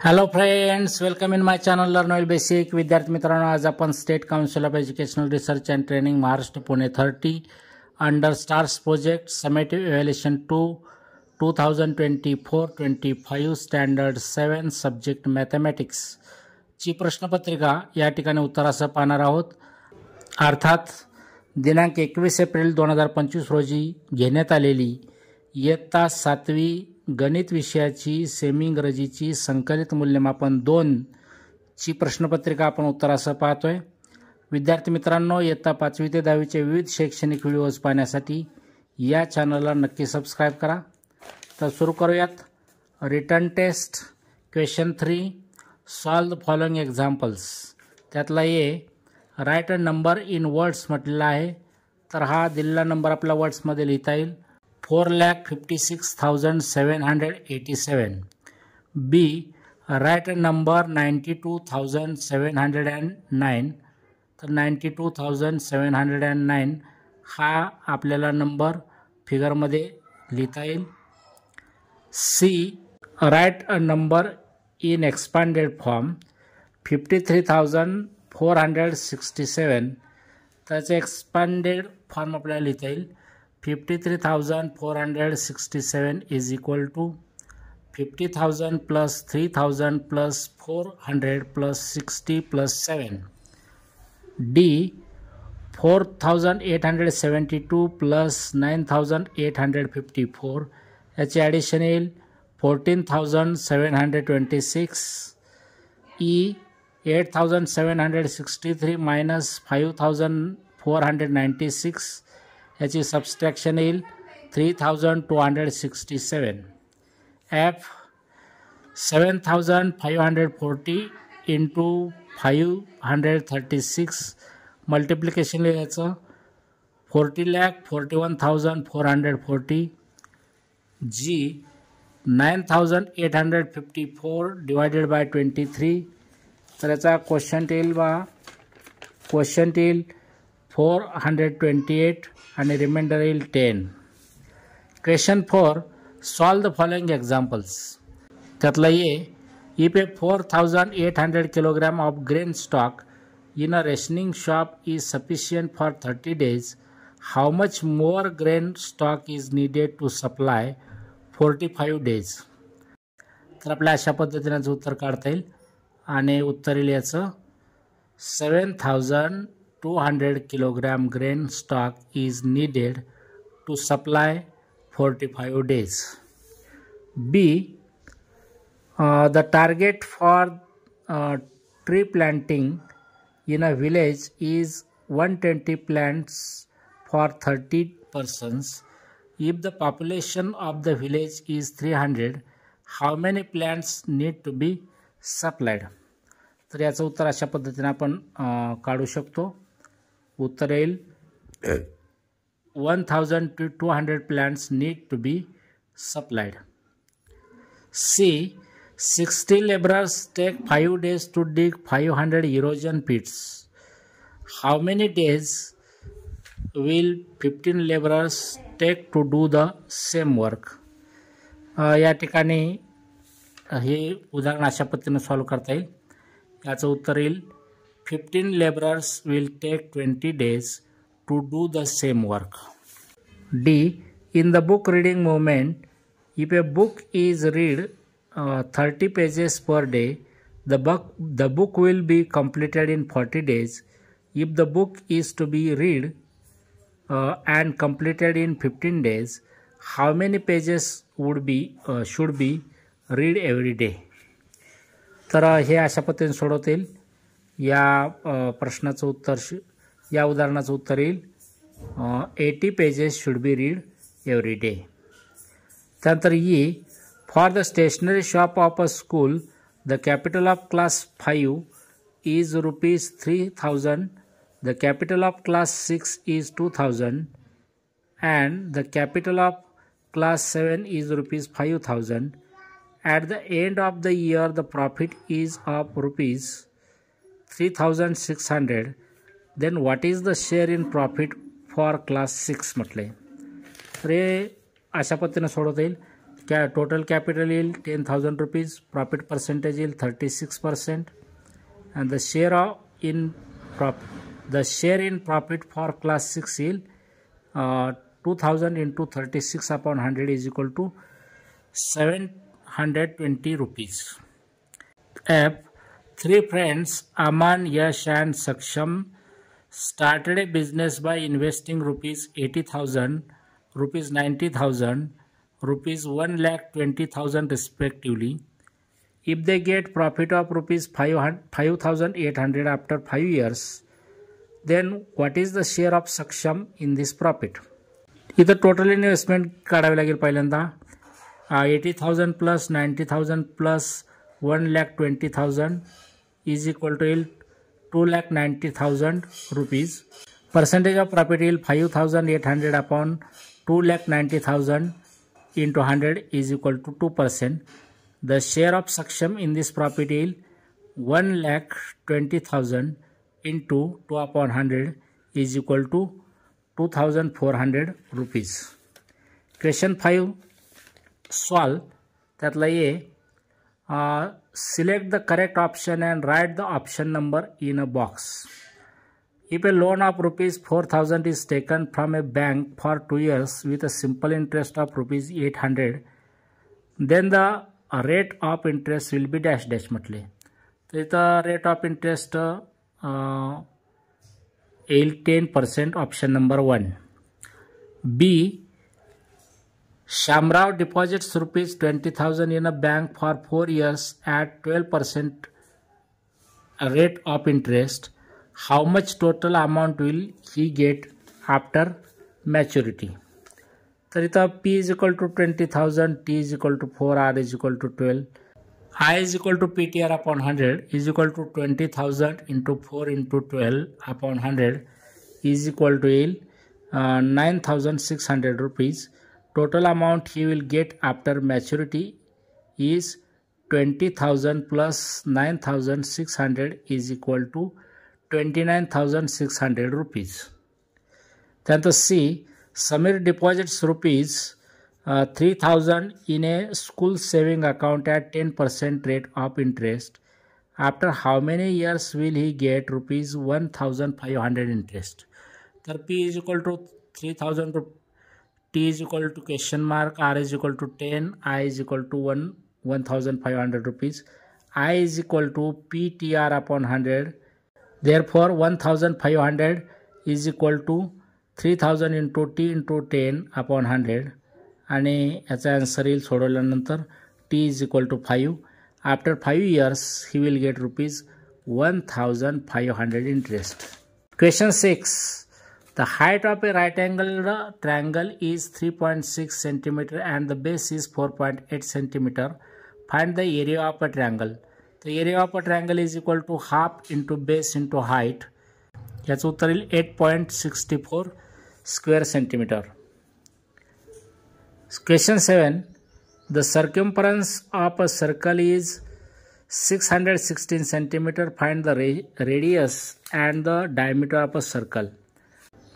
Hello friends, welcome in my channel learn well basic. विद्यार्थी मित्रांनो, आज आपण state council of educational research and training Maharashtra Pune 30 under stars project summative evaluation 2024-25 standard 7 subject mathematics ची प्रश्नपत्रिका या ठिकाणी उत्तरासह पाहणार आहोत. अर्थात दिनांक 21 एप्रिल 2025 रोजी घेण्यात आलेली इयत्ता 7वी गणित विषयाची सेमी इंग्रजीची संकलित मूल्यमापन 2 ची प्रश्नपत्रिका आपण उत्तरासह पाहतोय. विद्यार्थी मित्रांनो, इयत्ता 5वी ते 10वीचे विविध शैक्षणिक व्हिडिओज पाहण्यासाठी या चॅनलला नक्की सबस्क्राईब करा. तर सुरू करूयात. Written test question 3, solve the following examples. त्यातला write a number in words म्हटलेला आहे. तर हा दिलेला नंबर आपला वर्ड्समध्ये लिहिता येईल. 4,56,787. B. Write a number 92,709. तर 92,709 हा आपल्याला नंबर फिगरमध्ये लिहिता येईल. C. Write a number in expanded form 53,467. त्याचं एक्सपांडेड फॉर्म आपल्याला लिहिता येईल. 53,467 is equal to 50,000 plus 3,000 plus 400 plus 60 plus 7. D. 4,872 plus 9,854 याचे ॲडिशन येईल 14,726. E. 8,763 minus 5,496 याची सबस्ट्रॅक्शन येईल 3,267. F. 7,540 इंटू 536 मल्टिप्लिकेशन लिहायचं 40,41,440. G. 9,854 divided by 23. तर याचा क्वेश्चन येईल 428 आणि रिमाइंडर येईल 10. Question 4, solve the following examples. त्यातला if a 4,800 kilogram of grain stock in a rationing shop is sufficient for 30 days, how much more grain stock is needed to supply 45 days. तर आपल्या अशा पद्धतीनं उत्तर काढता येईल आणि उत्तर येईल याचं 7,200 kilogram grain stock is needed to supply 45 days. B. The target for tree planting in a village is 120 plants for 30 persons. If the population of the village is 300, how many plants need to be supplied? तर याचं उत्तर अशा पद्धतीने आपण काढू शकतो. उत्तर येईल 1,200 plants need to be supplied. C. 60 laborers take 5 days to dig 500 erosion pits. How many days will 15 laborers take to do the same work? या ठिकाणी हे उदाहरण अशा पद्धतीने सॉल्व करता येईल. याचं उत्तर येईल 15 laborers will take 20 days to do the same work. D. In the book reading movement, if a book is read 30 pages per day, the book will be completed in 40 days. If the book is to be read and completed in 15 days, how many pages should be read every day? तर हे अशा पद्धतीने सोडवता येईल. या प्रश्नाचं उत्तर या उदाहरणाचं उत्तर येईल 80 pages should be read every day. त्यानंतर for the stationery shop of a school the capital of class 5 is ₹3,000, the capital of class 6 is 2,000 and the capital of class 7 is ₹5,000. At the end of the year, the profit is of ₹3,600. Then what is the share in profit for class 6 म्हटले. तर हे अशा पद्धतीने सोडवता येईल. total capital yield 10,000 rupees, profit percentage yield 36%, and the share in profit for class 6 yield 2,000 into 36 upon 100 is equal to 720 rupees. F. Three friends, Aman, Yash and Saksham, started a business by investing rupees 80,000, rupees 90,000, rupees 1,20,000 respectively. If they get profit of rupees 5,800 after 5 years, then what is the share of Saksham in this profit? इथं total investment काढावी लागेल. पहिल्यांदा 80,000 plus 90,000 plus 1,20,000 is equal to 2,90,000 rupees. Percentage of profit yield 5,800 upon 2,90,000 into 100 is equal to 2%. The share of Saksham in this profit yield 1,20,000 into 2 upon 100 is equal to 2,400 rupees. Question 5 solve. त्यातला A. Select the correct option and write the option number in a box. If a loan of rupees 4,000 is taken from a bank for 2 years with a simple interest of rupees 800, then the rate of interest will be dash dash म्हटले. तर इथं rate of interest येईल 10%, option number 1. B. Shamrao deposits rupees 20,000 in a bank for 4 years at 12% rate of interest. How much total amount will he get after maturity? तर इथं P is equal to 20,000, T is equal to 4, R is equal to 12. I is equal to PTR upon 100 is equal to 20,000 into 4 into 12 upon 100 is equal to 9,600 rupees. Total amount he will get after maturity is 20,000 plus 9,600 is equal to 29,600 rupees. Then the C. Samir deposits rupees 3,000 in a school saving account at 10% rate of interest. After how many years will he get rupees 1,500 interest? तर P is equal to 3,000, T is equal to question mark, R is equal to 10, I is equal to 1,500 rupees. I is equal to PTR upon 100. Therefore 1,500 is equal to 3,000 into T into 10 upon 100. आणि याचा answer येईल सोडवल्यानंतर T is equal to 5. After 5 years he will get rupees 1,500 interest. Question 6. The height of a right angled triangle is 3.6 cm and the base is 4.8 cm. Find the area of a triangle. The area of a triangle is equal to half into base into height. याचं उत्तर येईल 8.64 square centimeter. Question 7. The circumference of a circle is 616 cm. Find the radius and the diameter of a circle.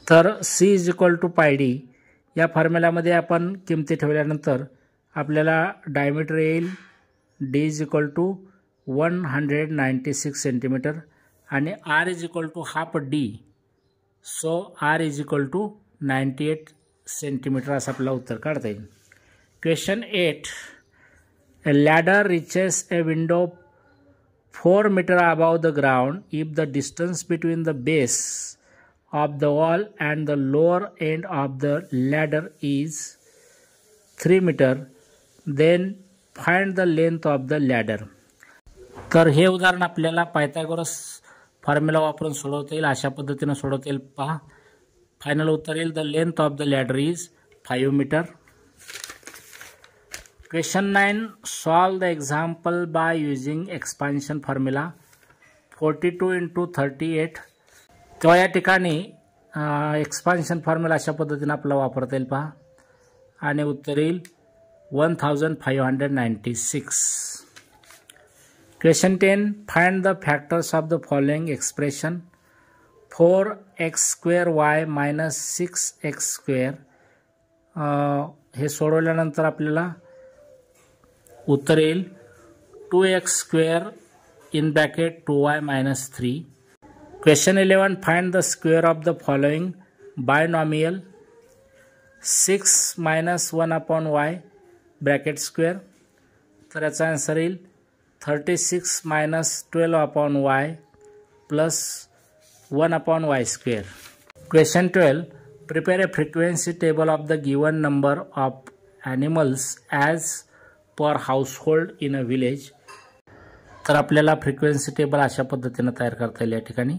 तर C is equal to pi d. या फॉर्म्युलामध्ये आपण किमती ठेवल्यानंतर आपल्याला diameter येईल D is equal to 196 cm आणि R is equal to half D. So R is equal to 98 cm असं आपल्याला उत्तर काढता येईल. Question 8. A ladder reaches a window 4 meters above the ground if the distance between the base of the wall and the lower end of the ladder is 3 meters. Then find the length of the ladder. तर हे उदाहरण आपल्याला Pythagoras formula वापरून सोडवता येईल. अशा पद्धतीने सोडवता येईल. पहा फायनल उत्तर येईल the length of the ladder is 5 metre. Question 9. Solve the example by using expansion formula 42 into 38. तेव्हा या ठिकाणी एक्सपान्शन फॉर्म्युला अशा पद्धतीने आपल्याला वापरता येईल. पहा आणि उत्तर येईल 1596. Question 10. Find the factors of the following expression. 4x square y minus 6x square. हे सोडवल्यानंतर आपल्याला उत्तर येईल 2x² in bracket 2y minus 3. Question 11. Find the square of the following binomial 6 minus 1 upon y bracket square. तर याचा answer येईल 36 minus 12 upon y plus 1 upon y square. Question 12. Prepare a frequency table of the given number of animals as per household in a village. तर आपल्याला frequency table अशा पद्धतीने तयार करता येईल या ठिकाणी.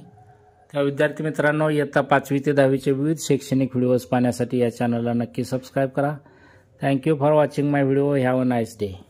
त्या विद्यार्थी मित्रांनो, इयत्ता 5वी ते 10वीचे विविध शैक्षणिक व्हिडिओज पाहण्यासाठी या चॅनलला नक्की सबस्क्राईब करा. Thank you for watching my video. Have a nice day.